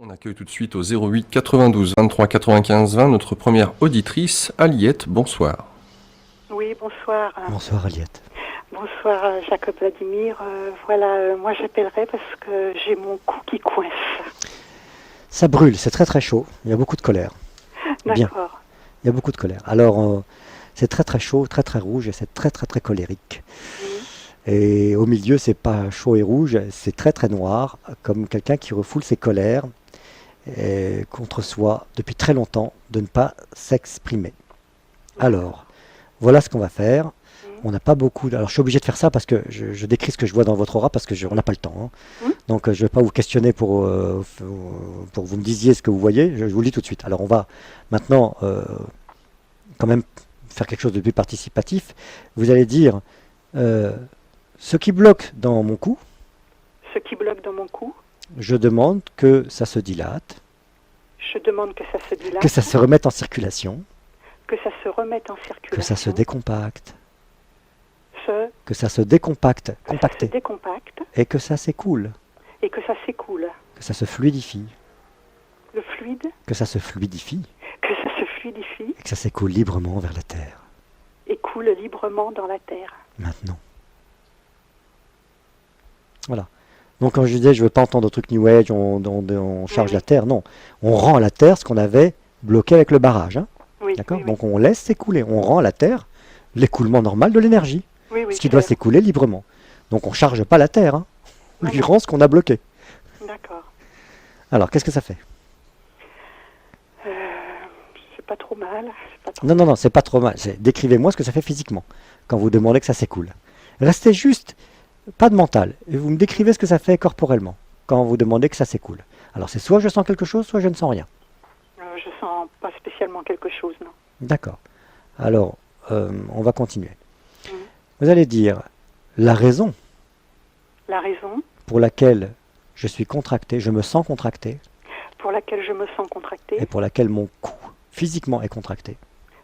On accueille tout de suite au 08 92 23 95 20 notre première auditrice, Aliette. Bonsoir. Oui, bonsoir. Bonsoir Aliette. Bonsoir Jacob Vladimir. Moi j'appellerai parce que j'ai mon cou qui coince. Ça brûle, c'est très très chaud, il y a beaucoup de colère. Bien, D'accord. il y a beaucoup de colère. Alors c'est très très chaud, très très rouge et c'est très très très colérique. Et au milieu c'est pas chaud et rouge, c'est très très noir, comme quelqu'un qui refoule ses colères contre soi depuis très longtemps de ne pas s'exprimer. Alors, voilà ce qu'on va faire. On n'a pas beaucoup. Alors, je suis obligé de faire ça parce que je décris ce que je vois dans votre aura parce que on n'a pas le temps. Donc, je ne vais pas vous questionner pour que vous me disiez ce que vous voyez. Je vous le dis tout de suite. Alors, on va maintenant quand même faire quelque chose de plus participatif. Vous allez dire ce qui bloque dans mon cou. Ce qui bloque dans mon cou. Je demande que ça se dilate. Je demande que ça se dilate. Que ça se remette en circulation. Que ça se remette en circulation. Que ça se décompacte. Que ça se décompacte. Et que ça s'écoule. Et que ça s'écoule. Que ça se fluidifie. Le fluide. Que ça se fluidifie. Que ça se fluidifie. Et que ça s'écoule librement vers la terre. Écoule librement dans la terre. Maintenant. Voilà. Donc quand je disais, je ne veux pas entendre de trucs New Age, on charge la terre, non. On rend à la terre ce qu'on avait bloqué avec le barrage. Oui, d'accord. Oui. Donc on laisse s'écouler, on rend à la terre l'écoulement normal de l'énergie. Ce qui doit s'écouler librement. Donc on ne charge pas la terre, on lui rend ce qu'on a bloqué. D'accord. Alors qu'est-ce que ça fait? C'est pas trop mal. Non, c'est pas trop mal. Décrivez-moi ce que ça fait physiquement quand vous demandez que ça s'écoule. Restez juste, pas de mental. Et vous me décrivez ce que ça fait corporellement quand vous demandez que ça s'écoule. Alors c'est soit je sens quelque chose, soit je ne sens rien. Je sens pas spécialement quelque chose, non. D'accord. Alors, on va continuer. Vous allez dire la raison. La raison. Pour laquelle je suis contracté, je me sens contracté. Pour laquelle je me sens contracté. Et pour laquelle mon cou physiquement est contracté.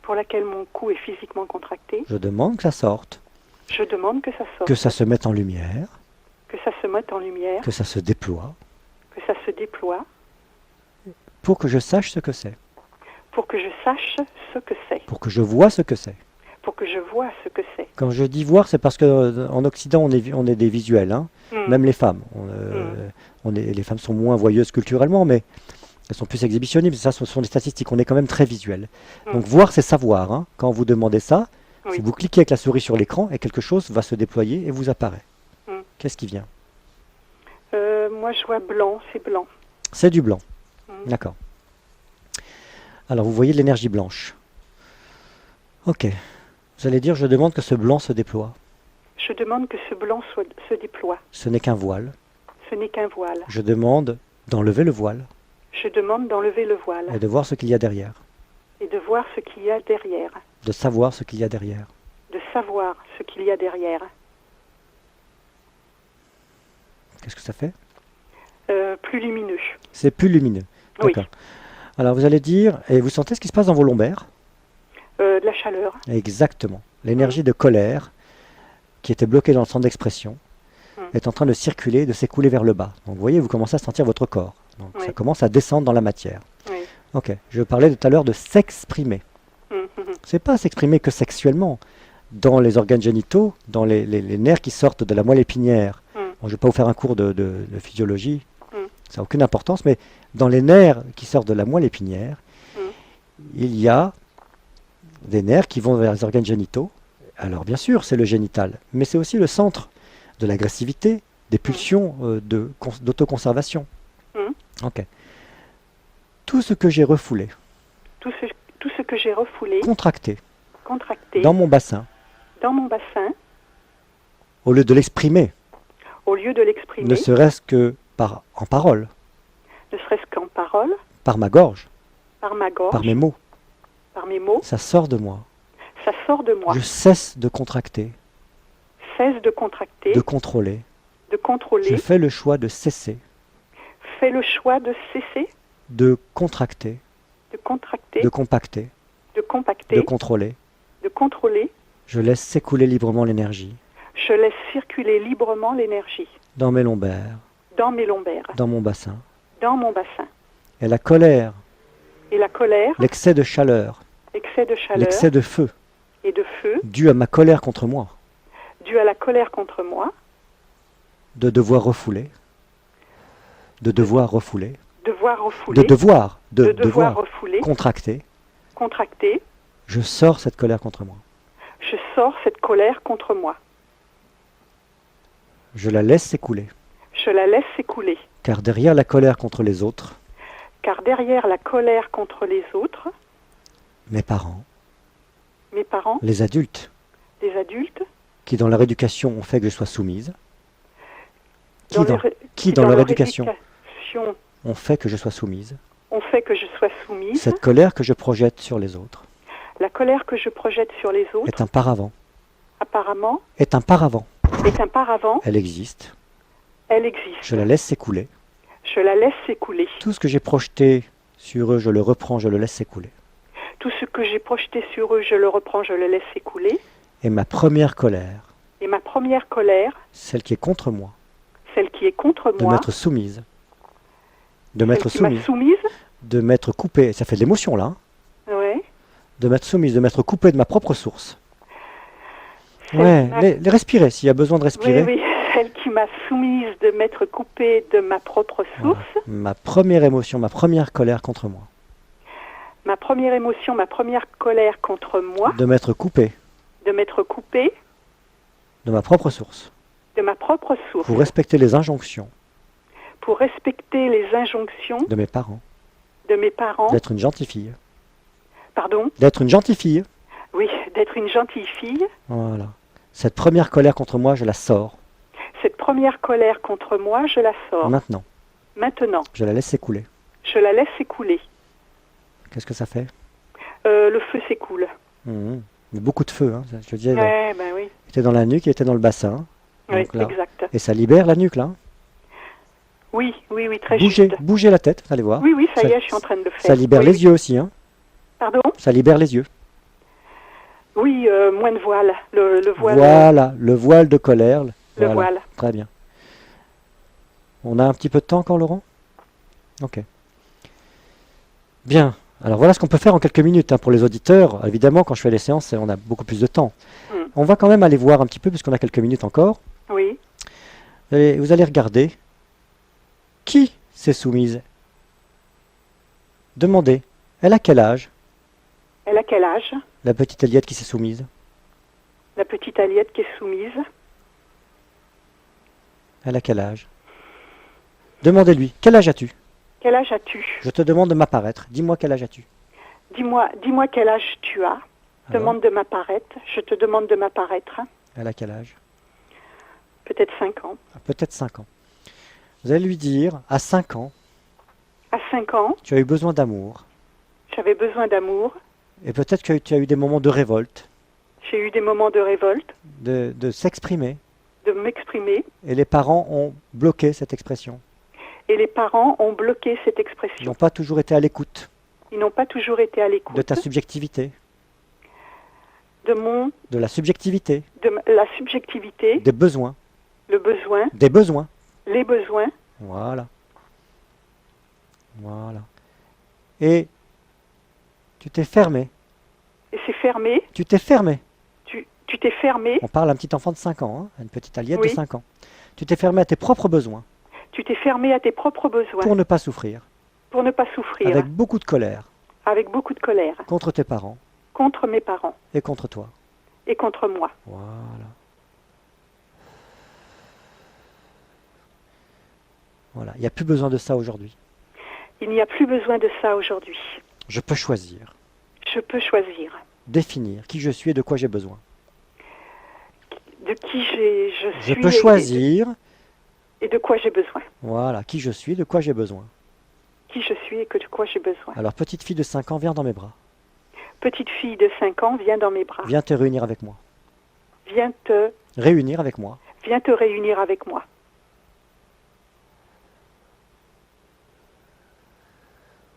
Pour laquelle mon cou est physiquement contracté. Je demande que ça sorte. Je demande que ça sorte. Que ça se mette en lumière. Que ça se mette en lumière. Que ça se déploie. Que ça se déploie. Pour que je sache ce que c'est. Pour que je sache ce que c'est. Pour que je vois ce que c'est. Pour que je vois ce que c'est. Quand je dis voir, c'est parce qu'en Occident, on est des visuels. Même les femmes. Les femmes sont moins voyeuses culturellement, mais elles sont plus exhibitionnistes. Ça, ce sont des statistiques. On est quand même très visuels. Donc voir, c'est savoir. Quand vous demandez ça, si vous cliquez avec la souris sur l'écran, et quelque chose va se déployer et vous apparaît. Qu'est-ce qui vient? Moi, je vois blanc. C'est blanc. C'est du blanc. D'accord. Alors, vous voyez de l'énergie blanche. Ok. Vous allez dire, je demande que ce blanc se déploie. Je demande que ce blanc se déploie. Ce n'est qu'un voile. Ce n'est qu'un voile. Je demande d'enlever le voile. Je demande d'enlever le voile. Et de voir ce qu'il y a derrière. Et de voir ce qu'il y a derrière. De savoir ce qu'il y a derrière. De savoir ce qu'il y a derrière. Qu'est-ce que ça fait? Plus lumineux. C'est plus lumineux. D'accord. Oui. Alors vous allez dire, et vous sentez ce qui se passe dans vos lombaires? De la chaleur. Exactement. L'énergie de colère qui était bloquée dans le centre d'expression est en train de circuler, de s'écouler vers le bas. Donc vous voyez, vous commencez à sentir votre corps. Donc ça commence à descendre dans la matière. Ok. Je parlais tout à l'heure de s'exprimer. C'est pas s'exprimer que sexuellement. Dans les organes génitaux, dans les nerfs qui sortent de la moelle épinière. Bon, je ne vais pas vous faire un cours de physiologie. Ça n'a aucune importance, mais dans les nerfs qui sortent de la moelle épinière, il y a des nerfs qui vont vers les organes génitaux. Alors bien sûr, c'est le génital, mais c'est aussi le centre de l'agressivité, des pulsions d'autoconservation. Ok. Tout ce que j'ai refoulé. Tout ce que j'ai refoulé. Contracté. Dans mon bassin. Au lieu de l'exprimer. Ne serait-ce que en parole. Ne serait-ce qu'en parole. Par ma gorge. Par ma gorge. Par mes mots. Par mes mots. Ça sort de moi. Ça sort de moi. Je cesse de contracter. Cesse de contracter. De contrôler. De contrôler. Je fais le choix de cesser. Fais le choix de cesser. De contracter. De contracter. De compacter. De compacter. De contrôler. De contrôler. Je laisse s'écouler librement l'énergie. Je laisse circuler librement l'énergie. Dans mes lombaires. Dans mes lombaires. Dans mon bassin. Dans mon bassin. Et la colère, et la colère, l'excès de chaleur, excès de chaleur l'excès de feu, et de feu, dû à ma colère contre moi, dû à la colère contre moi, de devoir refouler, de devoir refouler, devoir de refouler, devoir, de devoir devoir refouler, contracter, contracter, je sors cette colère contre moi. je sors cette colère contre moi. Je la laisse s'écouler, Je la laisse s'écouler. car derrière la colère contre les autres, Car derrière la colère contre les autres, mes parents, mes parents, les adultes, les adultes, qui dans leur éducation ont fait que je sois soumise, qui dans dans leur leur éducation éducation ont fait que je sois soumise, ont fait que je sois soumise, cette colère que je projette sur les autres la colère que je projette sur les autres, est un paravent, apparemment, est un paravent. est un paravent, Elle existe, elle existe. je la laisse s'écouler. Je la laisse s'écouler. Tout ce que j'ai projeté sur eux, je le reprends, je le laisse s'écouler. Tout ce que j'ai projeté sur eux, je le reprends, je le laisse s'écouler. Et ma première colère, Et ma première colère, celle qui est contre moi, celle qui est contre de moi, m'être soumise, de celle m'être qui m'a soumise, soumise, de m'être coupée, ça fait de l'émotion là, hein, ouais, de m'être soumise, de m'être coupée de ma propre source. celle Ouais, qui m'a- les respirer, s'il y a besoin de oui, respirer. oui, celle qui m'a soumise de m'être coupée de ma propre Voilà. source. Ma première émotion, ma première colère contre moi, Ma première émotion, ma première colère contre moi, de m'être coupée de m'être coupée de ma propre source, de ma propre source, pour respecter les injonctions pour respecter les injonctions de mes parents, de mes parents, d'être une gentille fille, pardon, d'être une gentille fille. oui, d'être une gentille fille. Voilà. Cette première colère contre moi, je la sors Cette première colère contre moi, je la sors. maintenant. Maintenant, Je la laisse s'écouler. je la laisse s'écouler. Qu'est-ce que ça fait? Le feu s'écoule. Mhm. Mais beaucoup de feu, hein. Je te disais, Ouais, ben oui, il était dans la nuque, il était dans le bassin. oui, Donc là. exact. Et ça libère la nuque, là. Hein. Oui, oui, oui, très Bougez, juste. bougez la tête, vous allez voir. Oui, oui, ça y Ça- est, je suis en train de le faire. Ça libère Oui, les yeux aussi, hein. Pardon? Ça libère les yeux. Oui, moins de voile. Le voile. Voilà, le voile de colère. Le Voilà. voile. Très bien. On a un petit peu de temps encore, Laurent? Ok. Bien. Alors voilà ce qu'on peut faire en quelques minutes, hein, pour les auditeurs. Évidemment, quand je fais les séances, on a beaucoup plus de temps. Mm. On va quand même aller voir un petit peu, puisqu'on a quelques minutes encore. Oui. Et vous allez regarder qui s'est soumise. Demandez. Elle a quel âge, Elle a quel âge? la petite Eliette qui s'est soumise? La petite Aliette qui est soumise. Elle a quel âge? Demandez-lui. Quel âge as-tu? Quel âge as-tu? Je te demande de m'apparaître. Dis-moi quel âge as-tu? Dis-moi quel âge tu as. Alors, Demande de m'apparaître. Je te demande de m'apparaître. elle a quel âge? Peut-être 5 ans. Ah, peut-être 5 ans. Vous allez lui dire, à 5 ans, À 5 ans, tu as eu besoin d'amour. j'avais besoin d'amour. Et peut-être que tu as eu des moments de révolte, J'ai eu des moments de révolte, de s'exprimer. de m'exprimer. Et les parents ont bloqué cette expression. Et les parents ont bloqué cette Ils expression. n'ont pas toujours été à l'écoute Ils n'ont pas toujours été à l'écoute de ta subjectivité, de mon, de la subjectivité, la subjectivité, des besoins, le besoin, des besoins. les besoins. Voilà. Voilà. Et tu t'es fermé. Et c'est fermé. Tu t'es fermé. Tu t'es fermé. On parle à un petit enfant de 5 ans, hein, à une petite Aliette Oui. de 5 ans. Tu t'es fermé à tes propres besoins Tu t'es fermé à tes propres besoins pour ne pas souffrir, pour ne pas souffrir avec beaucoup de colère avec beaucoup de colère contre tes parents contre mes parents et contre toi. et contre moi. Voilà. Voilà. Il n'y a plus besoin de ça aujourd'hui. Il n'y a plus besoin de ça aujourd'hui. Je peux choisir, Je peux choisir définir qui je suis et de quoi j'ai besoin. de qui je Je suis peux choisir, et de quoi j'ai besoin. voilà, qui je suis et de quoi j'ai besoin. Qui je suis et de quoi j'ai besoin. Alors, petite fille de 5 ans, viens dans mes bras. Petite fille de 5 ans, viens dans mes bras. Viens te réunir avec moi. Viens te Réunir avec moi. réunir avec moi.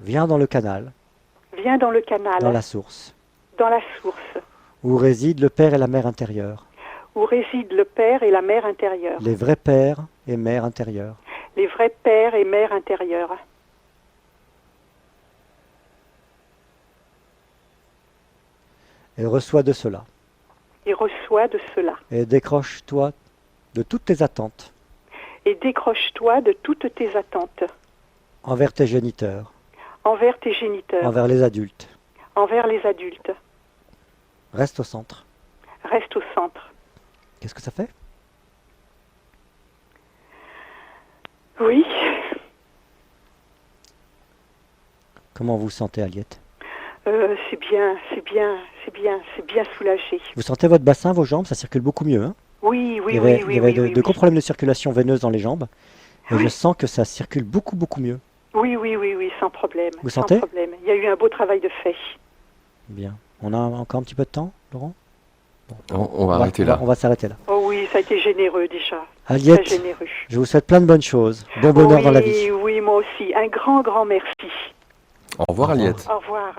Viens dans le canal, Viens dans le canal, dans la source, dans la source, où résident le père et la mère intérieure, où résident le père et la mère intérieure. les vrais pères et mères intérieurs. Les vrais pères et mères intérieurs. et reçois de cela. et reçois de cela. Et décroche-toi de toutes tes attentes Et décroche-toi de toutes tes attentes envers tes géniteurs, envers tes géniteurs, envers les adultes. envers les adultes. Reste au centre. Reste au centre. Qu'est-ce que ça fait? Oui, Comment vous vous sentez, Aliette? c'est bien, c'est bien, c'est bien, c'est bien soulagé. Vous sentez votre bassin, vos jambes? Ça circule beaucoup mieux, hein? Oui, oui, Il y avait, oui, il y avait oui, de gros problèmes de circulation veineuse dans les jambes. Et Oui. je sens que ça circule beaucoup, beaucoup mieux. Oui, oui, oui, oui, sans problème. Vous sans sentez? problème. Il y a eu un beau travail de fait. Bien. On a encore un petit peu de temps, Laurent? On va arrêter là. On va s'arrêter là. Oh oui, ça a été généreux déjà. Très Aliette, généreux. je vous souhaite plein de bonnes choses. Bon bonheur oui, dans la vie. Oui, moi aussi. Un grand, grand merci. Au revoir, Au revoir. Aliette. Au revoir.